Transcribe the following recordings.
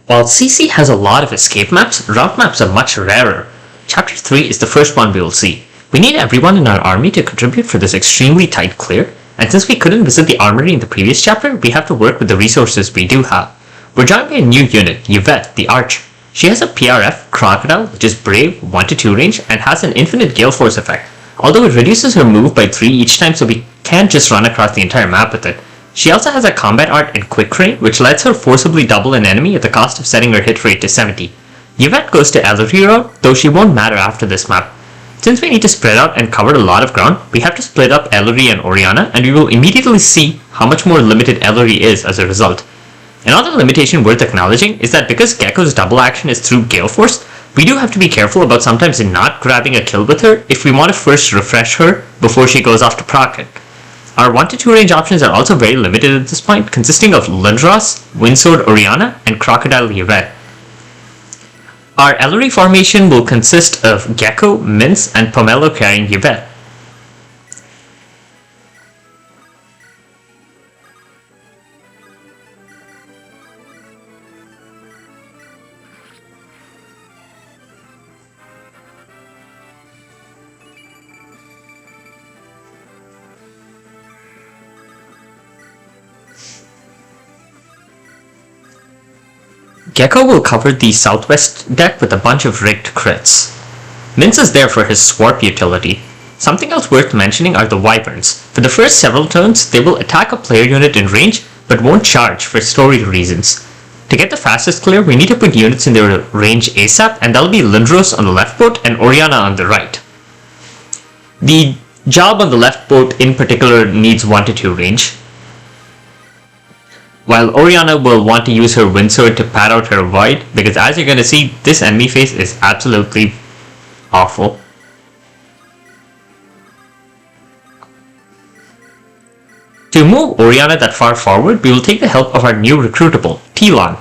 While CC has a lot of escape maps, route maps are much rarer. Chapter 3 is the first one we will see. We need everyone in our army to contribute for this extremely tight clear, and since we couldn't visit the armory in the previous chapter, we have to work with the resources we do have. We're joined by a new unit, Yvette, the Arch. She has a PRF, Crocodile, which is Brave, 1-2 range, and has an infinite Gale Force effect, although it reduces her move by 3 each time so we can't just run across the entire map with it. She also has a combat art in Quick Rain, which lets her forcibly double an enemy at the cost of setting her hit rate to 70. Yvette goes to Ellery route, though she won't matter after this map. Since we need to spread out and cover a lot of ground, we have to split up Ellery and Oriana, and we will immediately see how much more limited Ellery is as a result. Another limitation worth acknowledging is that because Gecko's double action is through Gale Force, we do have to be careful about sometimes not grabbing a kill with her if we want to first refresh her before she goes off to proc it. Our 1-2 range options are also very limited at this point, consisting of Lindros, Windsword Oriana, and Crocodile Yvette. Our Ellery formation will consist of Gecko, Mince, and Pomelo carrying Yvette. Gecko will cover the southwest deck with a bunch of rigged crits. Mince is there for his Swarp utility. Something else worth mentioning are the Wyverns. For the first several turns, they will attack a player unit in range, but won't charge for story reasons. To get the fastest clear, we need to put units in their range ASAP, and that'll be Lindros on the left boat and Oriana on the right. The job on the left boat in particular needs 1-2 range, while Oriana will want to use her Windsword to pad out her void, because as you're going to see, this enemy phase is absolutely awful. To move Oriana that far forward, we will take the help of our new recruitable, Telon.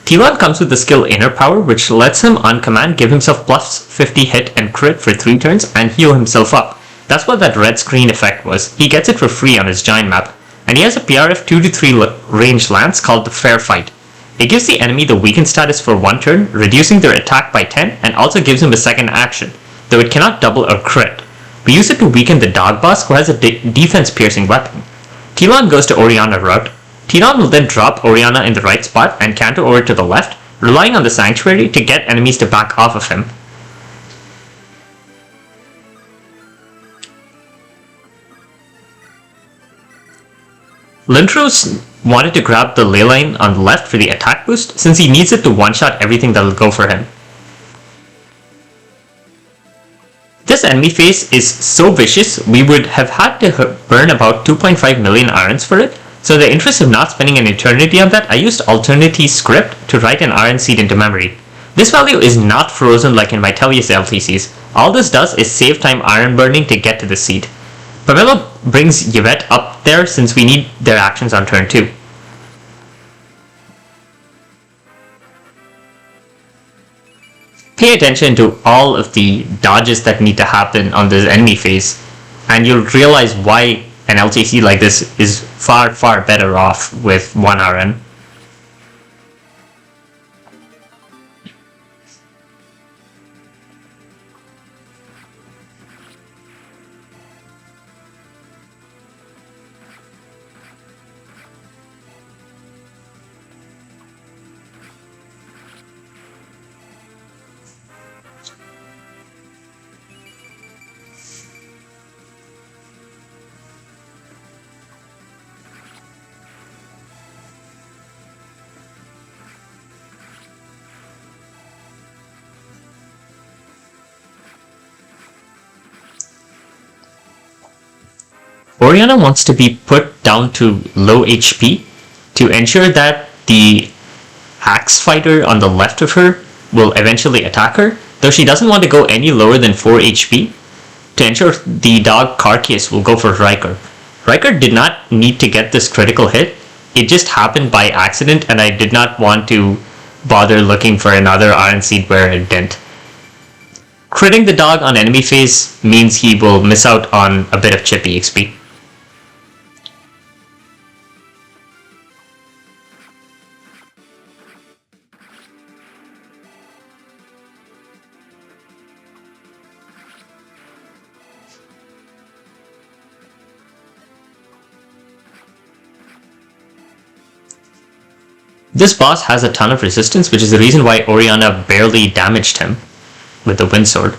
Telon comes with the skill Inner Power, which lets him on command give himself plus 50 hit and crit for 3 turns and heal himself up. That's what that red screen effect was. He gets it for free on his giant map. And he has a PRF 2-3 range lance called the Fair Fight. It gives the enemy the weaken status for 1 turn, reducing their attack by 10, and also gives him a second action, though it cannot double or crit. We use it to weaken the dog boss, who has a defense piercing weapon. Telon goes to Oriana route. Telon will then drop Oriana in the right spot and canter over to the left, relying on the Sanctuary to get enemies to back off of him. Lindros wanted to grab the ley line on the left for the attack boost, since he needs it to one-shot everything that'll go for him. This enemy phase is so vicious, we would have had to burn about 2.5 million RNs for it, so in the interest of not spending an eternity on that, I used Alternity script to write an RN seed into memory. This value is not frozen like in my Tellius LTCs. All this does is save time RN burning to get to the seed. Pomelo brings Yvette up there since we need their actions on turn 2. Pay attention to all of the dodges that need to happen on this enemy phase, and you'll realize why an LTC like this is far better off with 1 RN. Oriana wants to be put down to low HP to ensure that the axe fighter on the left of her will eventually attack her, though she doesn't want to go any lower than 4 HP to ensure the dog Carcass will go for Riker. Riker did not need to get this critical hit, it just happened by accident and I did not want to bother looking for another RN seed where it didn't. Critting the dog on enemy phase means he will miss out on a bit of chippy XP. This boss has a ton of resistance, which is the reason why Oriana barely damaged him with the Wind Sword.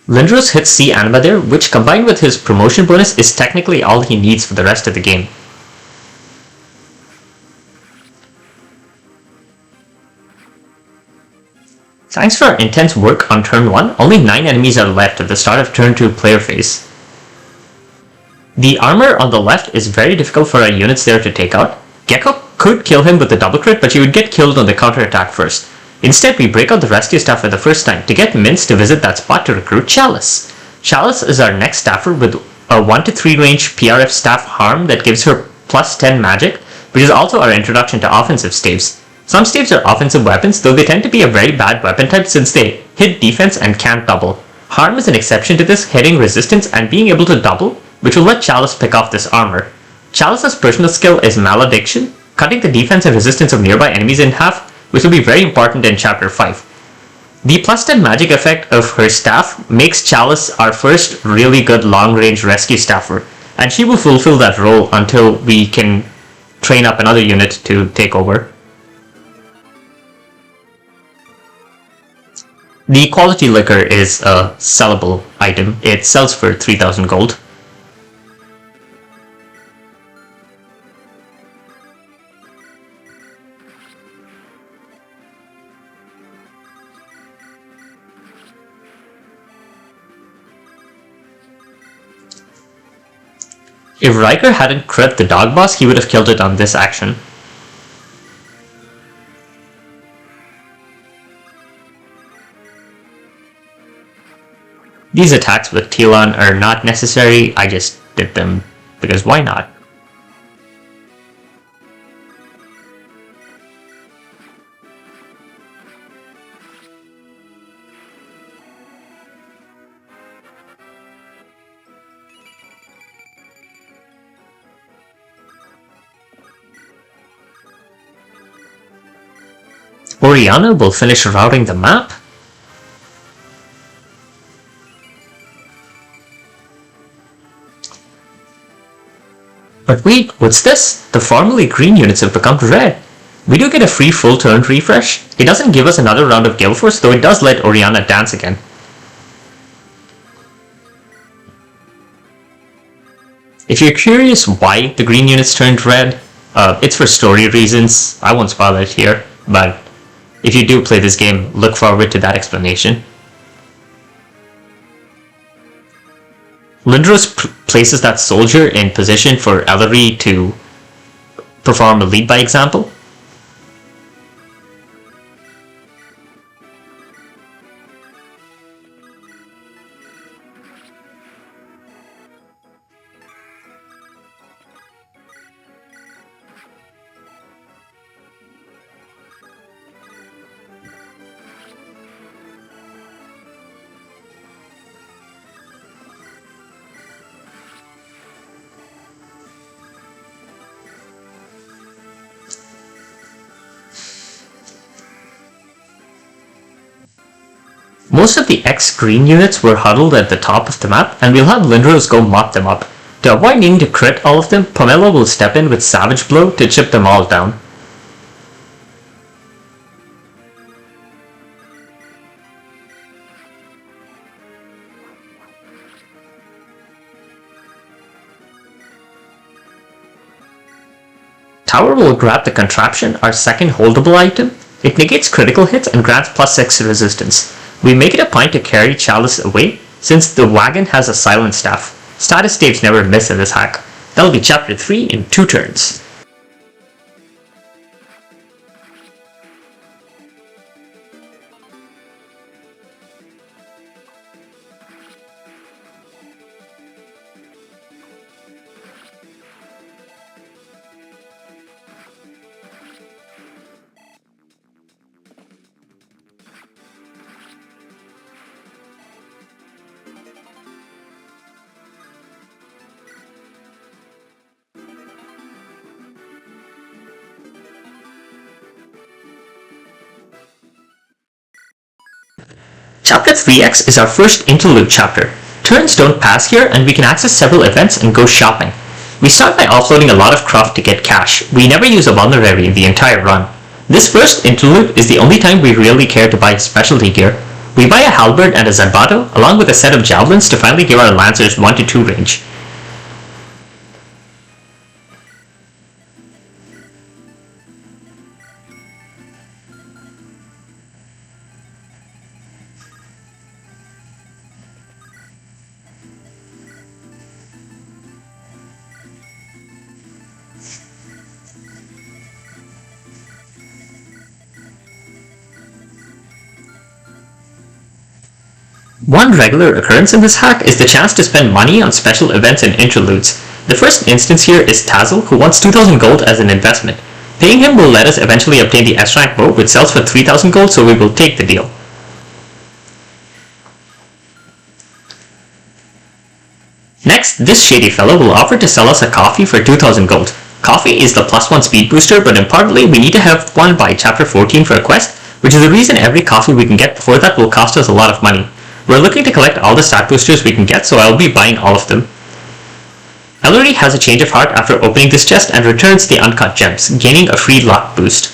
Lindros hits C Anima there, which combined with his promotion bonus is technically all he needs for the rest of the game. Thanks for our intense work on turn 1, only 9 enemies are left at the start of turn 2 player phase. The armor on the left is very difficult for our units there to take out. Gecko could kill him with the double crit, but he would get killed on the counter attack first. Instead, we break out the rescue staff for the first time to get Mince to visit that spot to recruit Chalice. Chalice is our next staffer with a 1-3 range PRF staff harm that gives her plus 10 magic, which is also our introduction to offensive staves. Some staves are offensive weapons, though they tend to be a very bad weapon type since they hit defense and can't double. Harm is an exception to this, hitting resistance and being able to double, which will let Chalice pick off this armor. Chalice's personal skill is Malediction, cutting the defense and resistance of nearby enemies in half, which will be very important in Chapter 5. The plus 10 magic effect of her staff makes Chalice our first really good long-range rescue staffer, and she will fulfill that role until we can train up another unit to take over. The quality liquor is a sellable item. It sells for 3000 gold. If Riker hadn't crit the dog boss, he would have killed it on this action. These attacks with Telon are not necessary, I just did them because why not? Oriana will finish routing the map. But wait, what's this? The formerly green units have become red. We do get a free full turn refresh. It doesn't give us another round of Gale Force, though it does let Oriana dance again. If you're curious why the green units turned red, it's for story reasons. I won't spoil it here, but if you do play this game, look forward to that explanation. Lindros places that soldier in position for Ellery to perform a lead by example. Most of the X-green units were huddled at the top of the map, and we'll have Lindros go mop them up. To avoid needing to crit all of them, Pomelo will step in with Savage Blow to chip them all down. Tower will grab the Contraption, our second holdable item. It negates critical hits and grants plus 6 resistance. We make it a point to carry Chalice away, since the wagon has a silent staff. Status staves never miss in this hack. That'll be Chapter 3 in 2 turns. Chapter 3x is our first interlude chapter. Turns don't pass here and we can access several events and go shopping. We start by offloading a lot of craft to get cash. We never use a vulnerary in the entire run. This first interlude is the only time we really care to buy specialty gear. We buy a halberd and a zanbato along with a set of javelins to finally give our lancers 1 to 2 range. One regular occurrence in this hack is the chance to spend money on special events and interludes. The first instance here is Tazzle, who wants 2000 gold as an investment. Paying him will let us eventually obtain the S rank bow, which sells for 3000 gold, so we will take the deal. Next, this shady fellow will offer to sell us a coffee for 2000 gold. Coffee is the +1 speed booster, but importantly, we need to have one by chapter 14 for a quest, which is the reason every coffee we can get before that will cost us a lot of money. We're looking to collect all the stat boosters we can get, so I'll be buying all of them. Ellery has a change of heart after opening this chest and returns the uncut gems, gaining a free luck boost.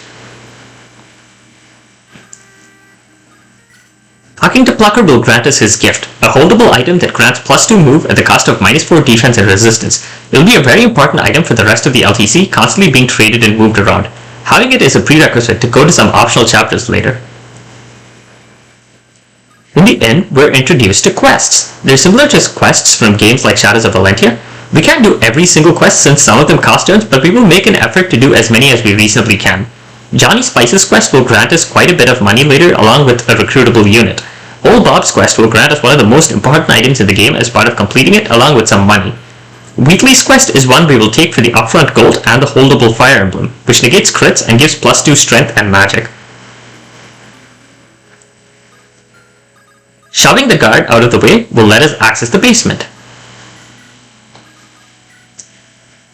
Talking to Plucker will grant us his gift, a holdable item that grants +2 move at the cost of -4 defense and resistance. It will be a very important item for the rest of the LTC, constantly being traded and moved around. Having it is a prerequisite to go to some optional chapters later. In the end, we're introduced to quests. They're similar to quests from games like Shadows of Valentia. We can't do every single quest since some of them cost turns, but we will make an effort to do as many as we reasonably can. Johnny Spice's quest will grant us quite a bit of money later along with a recruitable unit. Old Bob's quest will grant us one of the most important items in the game as part of completing it along with some money. Wheatley's quest is one we will take for the upfront gold and the holdable fire emblem, which negates crits and gives +2 strength and magic. Shoving the guard out of the way will let us access the basement.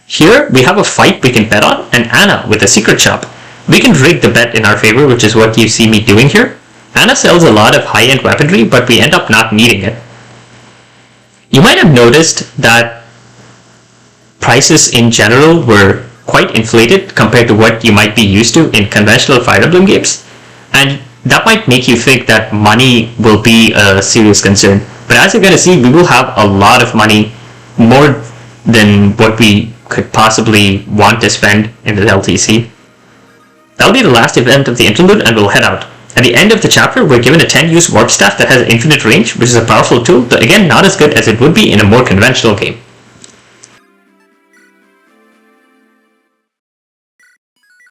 Here we have a fight we can bet on and Anna with a secret shop. We can rig the bet in our favor, which is what you see me doing here. Anna sells a lot of high-end weaponry, but we end up not needing it. You might have noticed that prices in general were quite inflated compared to what you might be used to in conventional Fire Emblem games, and that might make you think that money will be a serious concern. But as you're going to see, we will have a lot of money, more than what we could possibly want to spend in the LTC. That'll be the last event of the interlude and we'll head out. At the end of the chapter, we're given a 10-use warp staff that has infinite range, which is a powerful tool, but again not as good as it would be in a more conventional game.